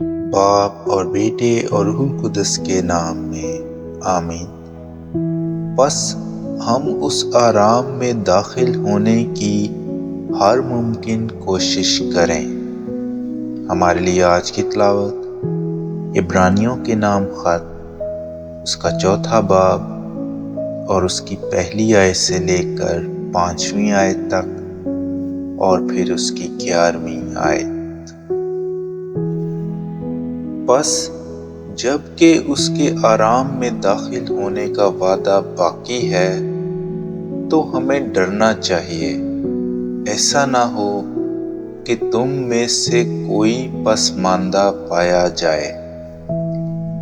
باپ اور بیٹے اور روح القدس کے نام میں آمین۔ بس ہم اس آرام میں داخل ہونے کی ہر ممکن کوشش کریں۔ ہمارے لیے آج کی تلاوت عبرانیوں کے نام خط، اس کا 4 باب اور اس کی 1 آیت سے لے کر 5ویں آیت تک، اور پھر اس کی 11ویں آیت۔ بس جب کہ اس کے آرام میں داخل ہونے کا وعدہ باقی ہے تو ہمیں ڈرنا چاہیے، ایسا نہ ہو کہ تم میں سے کوئی پسماندہ پایا جائے،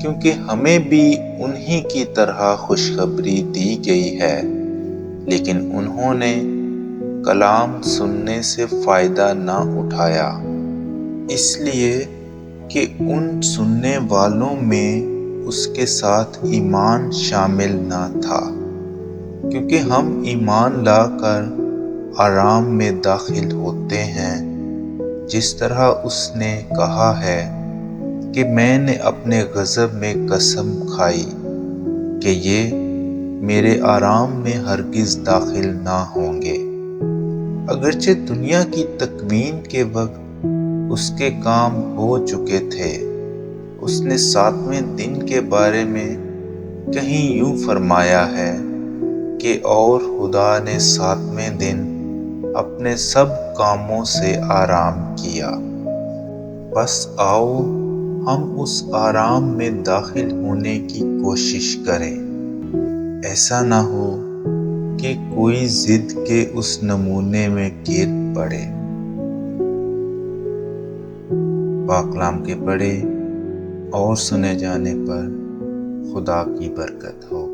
کیونکہ ہمیں بھی انہی کی طرح خوشخبری دی گئی ہے، لیکن انہوں نے کلام سننے سے فائدہ نہ اٹھایا، اس لیے کہ ان سننے والوں میں اس کے ساتھ ایمان شامل نہ تھا۔ کیونکہ ہم ایمان لا کر آرام میں داخل ہوتے ہیں، جس طرح اس نے کہا ہے کہ میں نے اپنے غضب میں قسم کھائی کہ یہ میرے آرام میں ہرگز داخل نہ ہوں گے۔ اگرچہ دنیا کی تکوین کے وقت اس کے کام ہو چکے تھے، اس نے 7ویں دن کے بارے میں کہیں یوں فرمایا ہے کہ اور خدا نے 7ویں دن اپنے سب کاموں سے آرام کیا۔ بس آؤ ہم اس آرام میں داخل ہونے کی کوشش کریں، ایسا نہ ہو کہ کوئی ضد کے اس نمونے میں گر پڑے۔ پاک کلام کے پڑھے اور سنے جانے پر خدا کی برکت ہو۔